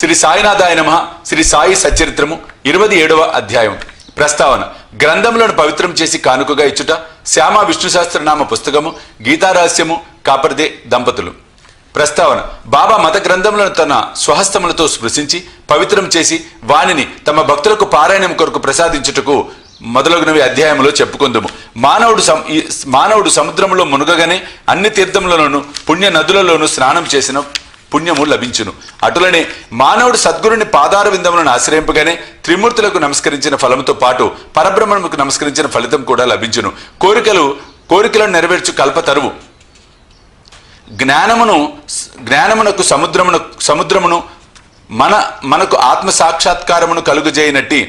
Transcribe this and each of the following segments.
శ్రీ సాయినాథాయ నమః. శ్రీ సాయి సచరిత్రము 27వ అధ్యాయం. ప్రస్తావన. గ్రంథములను పవిత్రం చేసి కానుకగా ఇచ్చుట. శ్యామ విష్ణు సహస్రనామ పుస్తకము. గీతారహస్యము. కాపర్దే దంపతులు. ప్రస్తావన. బాబా మత గ్రంథములను తన స్వహస్తములతో స్పృశించి పవిత్రం చేసి వానిని తమ భక్తులకు పారాయణం కొరకు ప్రసాదించుటకు మొదలగునవి అధ్యాయంలో చెప్పుకుందాము. మానవుడు సముద్రములో మునుగగానే అన్ని తీర్థములలోను పుణ్య నదులలోనూ స్నానం చేసిన పుణ్యము లభించును. అటులనే మానవుడు సద్గురుని పాదార విందములను ఆశ్రయింపగానే త్రిమూర్తులకు నమస్కరించిన ఫలముతో పాటు పరబ్రహ్మముకు నమస్కరించిన ఫలితం కూడా లభించును. కోరికలను నెరవేర్చు కల్పతరువు జ్ఞానమునకు సముద్రమును మనకు ఆత్మ సాక్షాత్కారమును కలుగజేయనట్టి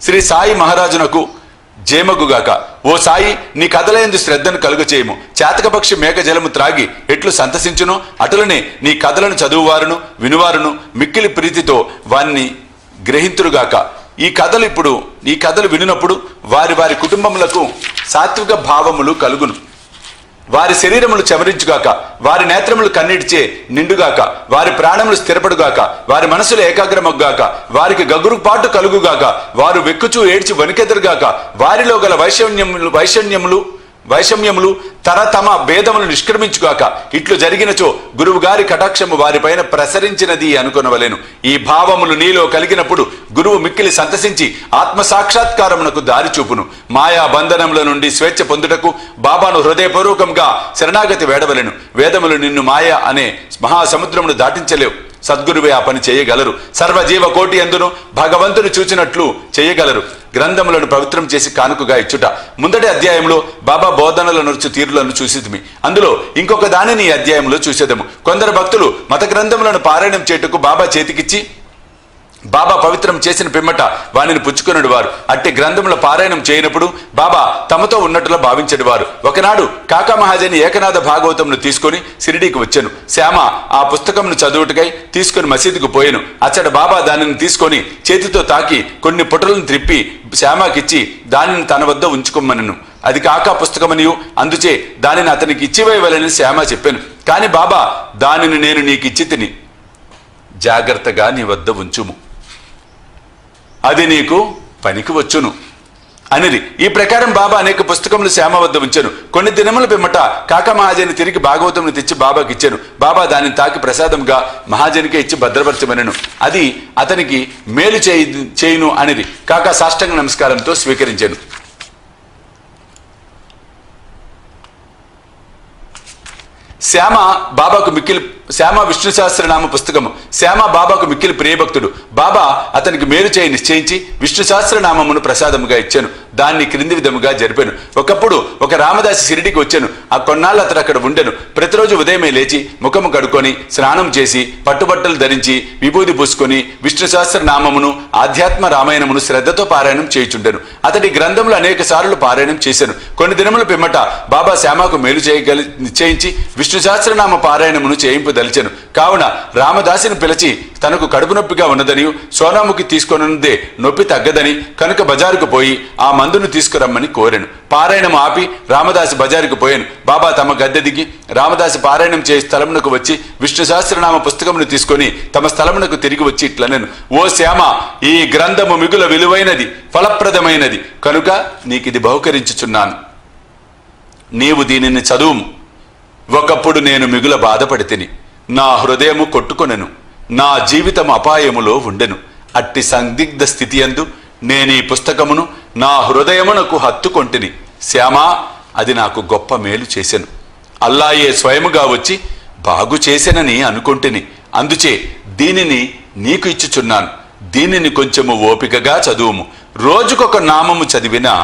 శ్రీ సాయి మహారాజునకు జేమగుగాక. ఓ సాయి, నీ కథలయందు శ్రద్ధను కలుగచేయము. చాతకపక్షి మేఘ జలము త్రాగి ఎట్లు సంతసించునో అటులనే నీ కథలను చదువువారును వినువారును మిక్కిలి ప్రీతితో వారిని గ్రహింతురుగాక. ఈ కథలు వినినప్పుడు వారి వారి కుటుంబములకు సాత్విక భావములు కలుగును. వారి శరీరములు చెమరించుగాక, వారి నేత్రములు కన్నీటిచే నిండుగాక, వారి ప్రాణములు స్థిరపడుగాక, వారి మనసులు ఏకాగ్రమగ్గాక, వారికి గగురుపాటు కలుగుగాక, వారు వెక్కుచూ ఏడ్చి వణికెదరుగాక, వారిలో గల వైషమ్యములు తమ భేదములు నిష్క్రమించుగాక. ఇట్లు జరిగినచో గురువు గారి కటాక్షము వారిపైన ప్రసరించినది అనుకొనవలెను. ఈ భావములు నీలో కలిగినప్పుడు గురువు మిక్కిలి సంతసించి ఆత్మ సాక్షాత్కారమునకు దారి చూపును. మాయా బంధనముల నుండి స్వేచ్ఛ పొందుటకు బాబాను హృదయపూర్వకంగా శరణాగతి వేడవలెను. వేదములు నిన్ను మాయ అనే మహాసముద్రమును దాటించలేవు. సద్గురువే ఆ పని చేయగలరు. సర్వజీవ కోటి ఎందును భగవంతుని చూచినట్లు చేయగలరు. గ్రంథములను పవిత్రం చేసి కానుకగా ఇచ్చుట. ముందటి అధ్యాయంలో బాబా బోధనల నడుచు తీరులను చూసిదిమి. అందులో ఇంకొక దానిని ఈ అధ్యాయంలో చూసేదము. కొందరు భక్తులు మత గ్రంథములను పారాయణం చేయుటకు బాబా చేతికిచ్చి బాబా పవిత్రం చేసిన పిమ్మట వానిని పుచ్చుకునడు వారు. అట్టి గ్రంథముల పారాయణం చేయనప్పుడు బాబా తమతో ఉన్నట్టులా భావించడు వారు. ఒకనాడు కాకా మహాజని ఏకనాథ భాగవతంను తీసుకొని షిరిడీకి వచ్చాను. శ్యామ ఆ పుస్తకంను చదువుటకై తీసుకుని మసీదుకు పోయాను. అచ్చట బాబా దానిని తీసుకొని చేతితో తాకి కొన్ని పుటలను త్రిప్పి శ్యామకిచ్చి దానిని తన వద్ద ఉంచుకోమనను. అది కాకా పుస్తకమనియు అందుచే దానిని అతనికి ఇచ్చివేయవలని శ్యామ చెప్పాను. కాని బాబా దానిని నేను నీకు ఇచ్చి తిని జాగ్రత్తగా నీ వద్ద ఉంచుము, అది నీకు పనికి వచ్చును అనిది. ఈ ప్రకారం బాబా అనేక పుస్తకములు శ్యామ వద్ద ఉంచాను. కొన్ని దినముల పిమ్మట కాకా మహాజని తిరిగి భాగవతంను తెచ్చి బాబాకి ఇచ్చాను. బాబా దానిని తాకి ప్రసాదంగా మహాజనికే ఇచ్చి భద్రపరచమనెను. అది అతనికి మేలు చేయును అనిది. కాకా సాష్టాంగ నమస్కారంతో స్వీకరించాను. శ్యామ విష్ణు సహస్రనామ పుస్తకము. శ్యామ బాబాకు మిక్కిలి ప్రియభక్తుడు. బాబా అతనికి మేలు చేయి నిశ్చయించి విష్ణు సహస్రనామమును ప్రసాదముగా ఇచ్చాను. దాన్ని క్రింది విధముగా జరిపాను. ఒకప్పుడు ఒక రామదాసి షిరిడికి వచ్చాను. ఆ కొన్నాళ్ళు అతడు అక్కడ ఉండెను. ప్రతిరోజు ఉదయమే లేచి ముఖము కడుక్కొని స్నానం చేసి పట్టుబట్టలు ధరించి విభూది పూసుకొని విష్ణు సహస్రనామమును ఆధ్యాత్మ రామాయణమును శ్రద్ధతో పారాయణం చేయుచుండెను. అతడి గ్రంథములు అనేక సార్లు పారాయణం చేశాను. కొన్ని దినముల పిమ్మట బాబా శ్యామకు మేలు నిశ్చయించి విష్ణు సహస్రనామ పారాయణమును చేయింపదలిచెను. కావున రామదాసిని పిలిచి తనకు కడుపు నొప్పిగా ఉన్నదని సోనాముకి తీసుకొనున్నదే నొప్పి తగ్గదని కనుక బజారుకు పోయి ఆ మందును తీసుకురమ్మని కోరాను. పారాయణం ఆపి రామదాసి బజారుకు పోయాను. బాబా తమ గద్దె దిగి రామదాసి పారాయణం చేయ స్థలమునకు వచ్చి విష్ణు సహస్రనామ పుస్తకమును తీసుకొని తమ స్థలమునకు తిరిగి వచ్చి ఇట్లనెను. ఓ శ్యామ, ఈ గ్రంథము మిగుల విలువైనది, ఫలప్రదమైనది కనుక నీకిది బహుకరించుచున్నాను. నీవు దీనిని చదువుము. ఒకప్పుడు నేను మిగుల బాధపడి తిని నా హృదయము కొట్టుకొనెను. నా జీవితం అపాయములో ఉండెను. అట్టి సందిగ్ధ స్థితి యందు నేనీ పుస్తకమును నా హృదయమునకు హత్తుకొంటిని. శ్యామా, అది నాకు గొప్ప మేలు చేసెను. అల్లాయే స్వయముగా వచ్చి బాగు చేసెనని అనుకొంటిని. అందుచే దీనిని నీకు ఇచ్చుచున్నాను. దీనిని కొంచెము ఓపికగా చదువుము. రోజుకొక నామము చదివినా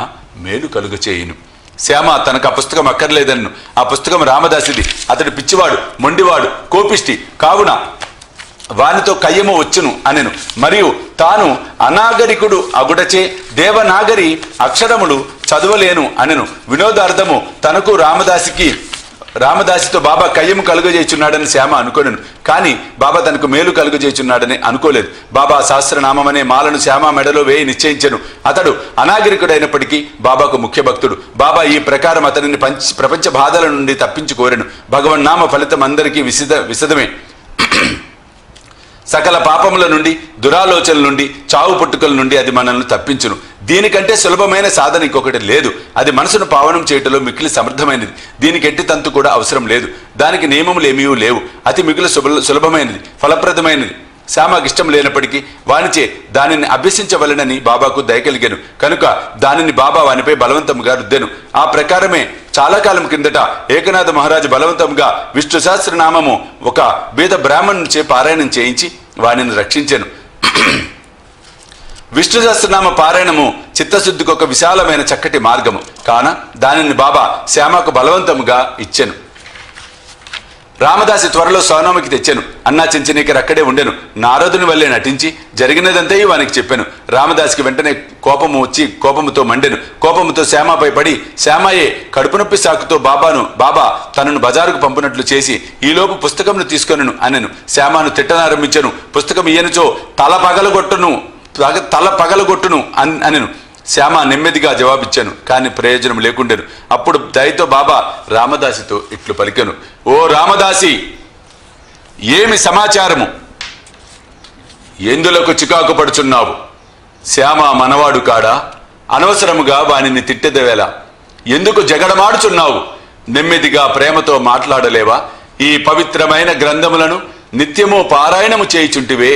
మేలు కలుగచేయును. శ్యామ తనకు ఆ పుస్తకం అక్కర్లేదన్ను. ఆ పుస్తకం రామదాసిది. అతడు పిచ్చివాడు, మొండివాడు, కోపిష్టి కావున వానితో కయ్యము వచ్చును అనెను. మరియు తాను అనాగరికుడు అగుడచే దేవనాగరి అక్షరములు చదవలేను అనెను. వినోదార్థము తనకు రామదాసితో బాబా కయ్యము కలుగజేయుచున్నాడని శ్యామ అనుకోనెను. కానీ బాబా తనకు మేలు కలుగజేయుచున్నాడని అనుకోలేదు. బాబా సహస్రనామమనే మాలను శ్యామ మెడలో వేయి నిశ్చయించెను. అతడు అనాగరికుడైనప్పటికీ బాబాకు ముఖ్య భక్తుడు. బాబా ఈ ప్రకారం అతనిని ప్రపంచ బాధల నుండి తప్పించి కోరెను. భగవన్నామ ఫలితం అందరికీ విశదమే. సకల పాపముల నుండి, దురాలోచనల నుండి, చావు పుట్టుకల నుండి అది మనల్ని తప్పించును. దీనికంటే సులభమైన సాధన ఇంకొకటి లేదు. అది మనసును పావనం చేయటంలో మిక్కిలి సమర్థమైనది. దీనికి ఎట్టి తంతు కూడా అవసరం లేదు. దానికి నియమములు ఏమీ లేవు. అతి మిగులు సులభమైనది, ఫలప్రదమైనది. శ్యామకి ఇష్టం లేనప్పటికీ వానిచే దానిని అభ్యసించవలనని బాబాకు దయ కలిగాను కనుక దానిని బాబా వానిపై బలవంతంగా రుద్దెను. ఆ ప్రకారమే చాలా కాలం కిందట ఏకనాథ మహారాజు బలవంతంగా విష్ణు సహస్రనామము ఒక బీద బ్రాహ్మణునిచే పారాయణం చేయించి వానిని రక్షించెను. విష్ణు సహస్రనామ పారాయణము చిత్తశుద్ధికి ఒక విశాలమైన చక్కటి మార్గము కాన దానిని బాబా శ్యామకు బలవంతముగా ఇచ్చెను. రామదాసి త్వరలో సోనామకి తెచ్చాను. అన్నా చెంచనీకర్ అక్కడే ఉండెను. నారదుని వల్లే నటించి జరిగినదంతా వానికి చెప్పాను. రామదాసికి వెంటనే కోపము వచ్చి కోపముతో మండెను. కోపముతో శ్యామపై పడి శ్యామయే కడుపు నొప్పి సాకుతో బాబా తనను బజారుకు పంపినట్లు చేసి ఈలోపు పుస్తకంను తీసుకొనను అనెను. శ్యామను తిట్టనారంభించను. పుస్తకం ఇయ్యనుచో తల పగలగొట్టును అనెను. శ్యామ నెమ్మదిగా జవాబిచ్చాను. కానీ ప్రయోజనం లేకుండెను. అప్పుడు దయతో బాబా రామదాసితో ఇట్లు పలికెను. ఓ రామదాసి, ఏమి సమాచారము? ఎందులకు చికాకు పడుచున్నావు? శ్యామ మనవాడు కాడా? అనవసరముగా వానిని తిట్టెదవేలా? ఎందుకు జగడమాడుచున్నావు? నెమ్మదిగా ప్రేమతో మాట్లాడలేవా? ఈ పవిత్రమైన గ్రంథములను నిత్యము పారాయణము చేయుచుంటివే.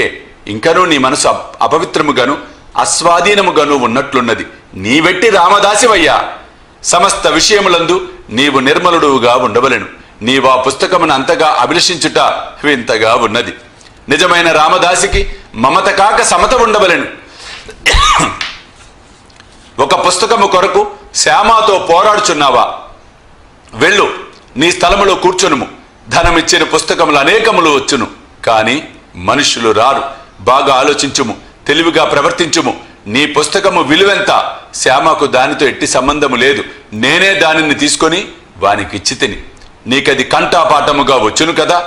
ఇంకనూ నీ మనసు అపవిత్రముగాను అస్వాధీనముగాను ఉన్నట్లున్నది. నీవెట్టి రామదాసివయ్యా. సమస్త విషయములందు నీవు నిర్మలుడుగా ఉండవలెను. నీవా పుస్తకమును అంతగా అభిలషించుట వింతగా ఉన్నది. నిజమైన రామదాసికి మమత కాక సమత ఉండవలెను. ఒక పుస్తకము కొరకు శ్యామతో పోరాడుచున్నావా? వెళ్ళు, నీ స్థలములో కూర్చునుము. ధనమిచ్చిన పుస్తకములు అనేకములు వచ్చును, కానీ మనుష్యులు రారు. బాగా ఆలోచించుము, తెలివిగా ప్రవర్తించుము. నీ పుస్తకము విలువెంత? శ్యామకు దానితో ఎట్టి సంబంధము లేదు. నేనే దానిని తీసుకొని వానికి ఇచ్చి తిని నీకది కంఠాపాఠముగా వచ్చును కదా.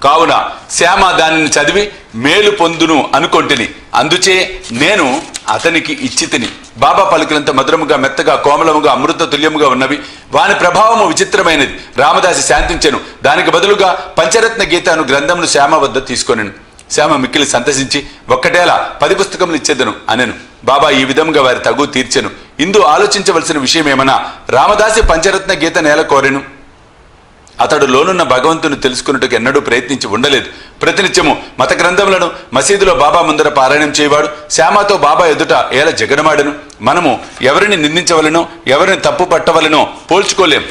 కావున శ్యామ దానిని చదివి మేలు పొందును అనుకొంటిని. అందుచే నేను అతనికి ఇచ్చి తిని. బాబా పలికినంత మధురముగా, మెత్తగా, కోమలముగా, అమృత తుల్యముగా ఉన్నవి. వాని ప్రభావము విచిత్రమైనది. రామదాసి శాంతించెను. దానికి బదులుగా పంచరత్న గీత అను గ్రంథమును శ్యామ వద్ద తీసుకొనెను. శ్యామ మిక్కిలి సంతసించి ఒక్కటేలా 10 పుస్తకములు ఇచ్చేదను అనెను. బాబా ఈ విధముగా వారి తగు తీర్చెను. ఇందు ఆలోచించవలసిన విషయమేమన్నా, రామదాసి పంచరత్న గీత నేల కోరెను. అతడు లోనున్న భగవంతుని తెలుసుకున్నట్టుకు ఎన్నడూ ప్రయత్నించి ఉండలేదు. ప్రతినిత్యము మత గ్రంథములను మసీదులో బాబా ముందర పారాయణం చేయవాడు. శ్యామతో బాబా ఎదుట ఏల జగడమాడను. మనము ఎవరిని నిందించవలనో, ఎవరిని తప్పు పట్టవలనో పోల్చుకోలేం.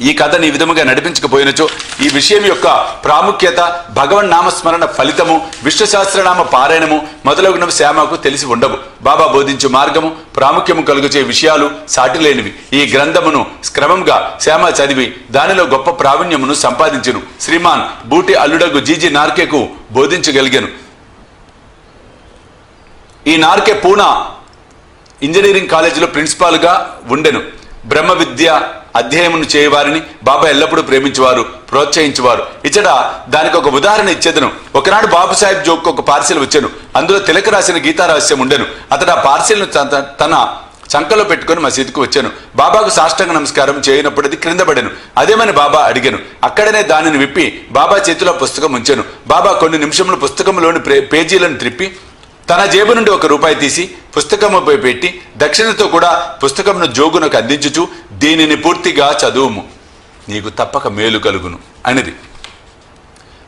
ఈ కథను ఈ విధముగా నడిపించకపోయినచో ఈ విషయం యొక్క ప్రాముఖ్యత, భగవన్ నామస్మరణ ఫలితము, విష్ణు సహస్రనామ పారాయణము మొదలగునవి శ్యామకు తెలిసి ఉండవు. బాబా బోధించు మార్గము, ప్రాముఖ్యము కలుగుచే విషయాలు సాటిలేనివి. ఈ గ్రంథమును క్రమంగా శ్యామ చదివి దానిలో గొప్ప ప్రావీణ్యమును సంపాదించును. శ్రీమాన్ బూటి అల్లుడగు జీజీ నార్కేకు బోధించగలిగాను. ఈ నార్కే పూనా ఇంజనీరింగ్ కాలేజీలో ప్రిన్సిపాల్గా ఉండెను. బ్రహ్మ విద్య అధ్యయనమును చేయవారిని బాబా ఎల్లప్పుడూ ప్రేమించేవారు, ప్రోత్సహించేవారు. ఇచ్చట దానికి ఒక ఉదాహరణ ఇచ్చేదను. ఒకనాడు బాబుసాహెబ్ జోక్ ఒక పార్సిల్ వచ్చాను. అందులో తిలక రాసిన గీతారహస్యం ఉండెను. అతడు ఆ పార్సిల్ను తన చంకలో పెట్టుకుని మసీదుకు వచ్చాను. బాబాకు సాష్టాంగ నమస్కారం చేయనప్పుడు అది క్రింద పడాను. అదేమని బాబా అడిగాను. అక్కడనే దానిని విప్పి బాబా చేతిలో పుస్తకం ఉంచాను. బాబా కొన్ని నిమిషములు పుస్తకంలోని పేజీలను త్రిప్పి తన జేబు నుండి ₹1 తీసి పుస్తకముపై పెట్టి దక్షిణతో కూడా పుస్తకమును జోగునకు అందించుచు, దీనిని పూర్తిగా చదువుము, నీకు తప్పక మేలు కలుగును అనేది.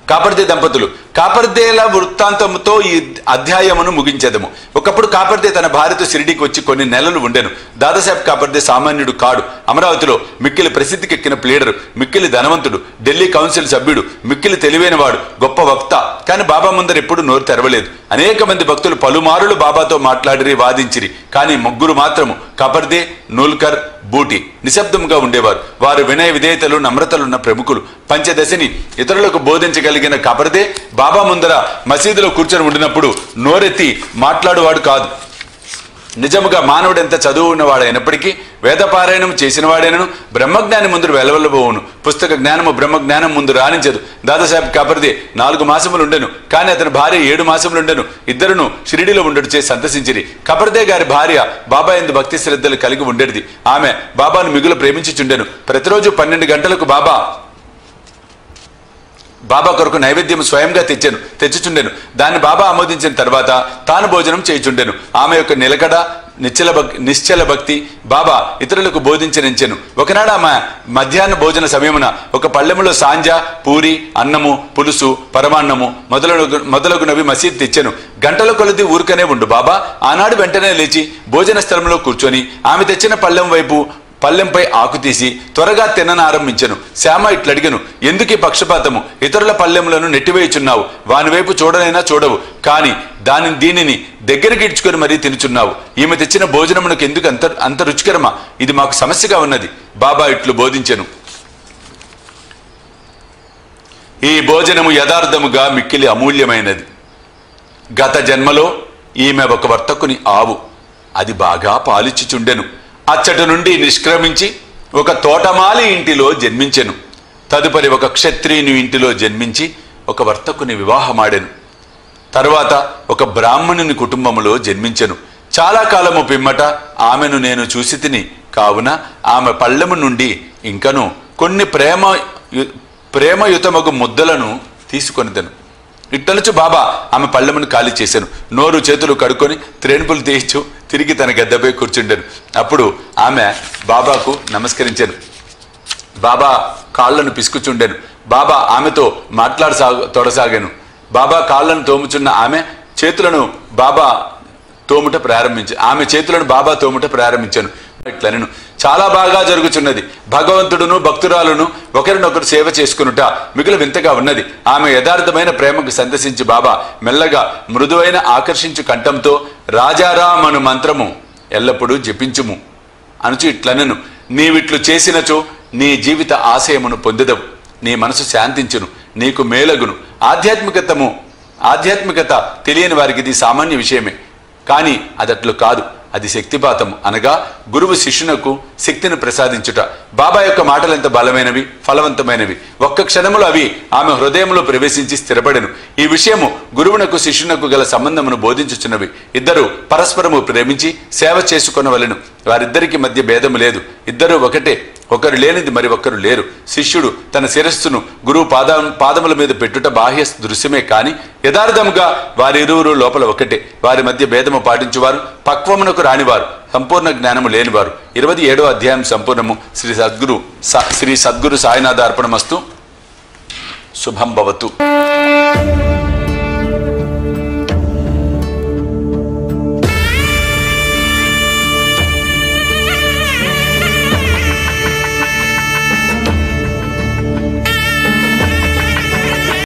కాపర్దే దంపతులు. కాపర్దేల వృత్తాంతముతో ఈ అధ్యాయమును ముగించేదము. ఒకప్పుడు కాపర్దే తన భార్యతో షిరిడీకి వచ్చి కొన్ని నెలలు ఉండెను. దాదాసాహెబ్ కాపర్దే సామాన్యుడు కాడు. అమరావతిలో మిక్కిలి ప్రసిద్ధికెక్కిన ప్లీడరు, మిక్కిలి ధనవంతుడు, ఢిల్లీ కౌన్సిల్ సభ్యుడు, మిక్కిలి తెలివైనవాడు, గొప్ప వక్త. కానీ బాబా ముందర ఎప్పుడు నోరు తెరవలేదు. అనేక మంది భక్తులు పలుమారులు బాబాతో మాట్లాడిరి, వాదించిరి. కానీ ముగ్గురు మాత్రము, కాపర్దే, నూల్కర్, బూటి, నిశ్శబ్దముగా ఉండేవారు. వారు వినయ విధేయతలు, నమ్రతలున్న ప్రముఖులు. పంచదశని ఇతరులకు బోధించగలిగిన కాపర్దే బాబా ముందర మసీదులో కూర్చొని ఉండినప్పుడు నోరెత్తి మాట్లాడువాడు కాదు. నిజముగా మానవుడు ఎంత చదువు ఉన్నవాడైనప్పటికీ వేదపారాయణం చేసిన వాడైనను బ్రహ్మజ్ఞాని ముందు వెలవెల్లబోవును. పుస్తక జ్ఞానము బ్రహ్మజ్ఞానం ముందు రాణించదు. దాదాసాహెబ్ కాపర్దే 4 మాసములు ఉండెను. కానీ అతని భార్య 7 మాసములు ఉండెను. ఇద్దరును షిరిడీలో ఉండడు చేసి సంతసించిరి. కాపర్దే గారి భార్య బాబా యందు భక్తి శ్రద్ధలు కలిగి ఉండేది. ఆమె బాబాను మిగులు ప్రేమించుచుండెను. ప్రతిరోజు 12 గంటలకు బాబా బాబా కొరకు నైవేద్యం స్వయంగా తెచ్చుచుండెను. దాన్ని బాబా ఆమోదించిన తర్వాత తాను భోజనం చేయుచుండెను. ఆమె యొక్క నిలకడ నిశ్చల భక్తి బాబా ఇతరులకు బోధించనించెను. ఒకనాడు ఆమె మధ్యాహ్న భోజన సమయమున ఒక పళ్ళెములో సాంజ, పూరి, అన్నము, పులుసు, పరమాన్నము మొదలగునవి మసీద్ తెచ్చెను. గంటల కొలది ఊరుకనే ఉండు బాబా ఆనాడు వెంటనే లేచి భోజన స్థలంలో కూర్చొని ఆమె తెచ్చిన పళ్ళెంపై ఆకు తీసి త్వరగా తిననారంభించెను. శ్యామ ఇట్లడిగను, ఎందుకీ పక్షపాతము? ఇతరుల పళ్ళెములను నెట్టివేయుచున్నావు. వాని వైపు చూడనైనా చూడవు, కాని దీనిని దగ్గరికి ఇడ్చుకొని మరీ తినుచున్నావు. ఈమె తెచ్చిన భోజనమునకు ఎందుకు అంత రుచికరమా? ఇది మాకు సమస్యగా ఉన్నది. బాబా ఇట్లు బోధించెను. ఈ భోజనము యథార్థముగా మిక్కిలి అమూల్యమైనది. గత జన్మలో ఈమె ఒక వర్తకుని ఆవు. అది బాగా పాలిచ్చుచుండెను. అచ్చటి నుండి నిష్క్రమించి ఒక తోటమాలి ఇంటిలో జన్మించెను. తదుపరి ఒక క్షత్రియుని ఇంటిలో జన్మించి ఒక వర్తకుని వివాహమాడెను. తరువాత ఒక బ్రాహ్మణుని కుటుంబములో జన్మించెను. చాలా కాలము పిమ్మట ఆమెను నేను చూసి తిని, కావున ఆమె పళ్ళెము నుండి ఇంకను కొన్ని ప్రేమయుతమగు ముద్దలను తీసుకొనిదను. ఇట్టనుచు బాబా ఆమె పళ్ళెమును ఖాళీ చేశాను. నోరు చేతులు కడుక్కొని త్రేణుపులు తీయించు తిరిగి తన గద్దెపై కూర్చుండెను. అప్పుడు ఆమె బాబాకు నమస్కరించాను. బాబా కాళ్లను పిసుకుచుండెను. బాబా ఆమెతో తొడసాగాను. బాబా కాళ్లను తోముచున్న ఆమె చేతులను బాబా తోముట ప్రారంభించాను. ఇట్లా నేను చాలా బాగా జరుగుచున్నది. భగవంతుడును భక్తురాలును ఒకరినొకరు సేవ చేసుకునుట మిగులు వింతగా ఉన్నది. ఆమె యథార్థమైన ప్రేమకు సందర్శించి బాబా మెల్లగా మృదువైన ఆకర్షించు కంఠంతో రాజారామను మంత్రము ఎల్లప్పుడూ జపించుము అనుచు ఇట్లనెను, నీవిట్లు చేసినచో నీ జీవిత ఆశయమును పొందెదవు. నీ మనసు శాంతించును, నీకు మేలగును. ఆధ్యాత్మికత తెలియని వారికి ఇది సామాన్య విషయమే, కానీ అదట్లు కాదు. అది శక్తిపాతము, అనగా గురువు శిష్యునకు శక్తిని ప్రసాదించుట. బాబా యొక్క మాటలు ఎంత బలమైనవి, ఫలవంతమైనవి. ఒక్క క్షణములో అవి ఆమె హృదయంలో ప్రవేశించి స్థిరపడెను. ఈ విషయము గురువునకు శిష్యునకు గల సంబంధమును బోధించుచున్నవి. ఇద్దరు పరస్పరము ప్రేమించి సేవ చేసుకొనవలెను. వారిద్దరికి మధ్య భేదము లేదు. ఇద్దరు ఒకటే, ఒకరు లేనిది మరి ఒక్కరు లేరు. శిష్యుడు తన శిరస్సును గురువు పాదముల మీద పెట్టుట బాహ్య దృశ్యమే, కాని యథార్థముగా వారిరువురు లోపల ఒకటే. వారి మధ్య భేదము పాటించువారు పక్వమునకు రానివారు, సంపూర్ణ జ్ఞానము లేనివారు. 27వ అధ్యాయం సంపూర్ణము. శ్రీ సద్గురు సాయినాథ అర్పణమస్తు. శుభం భవతు.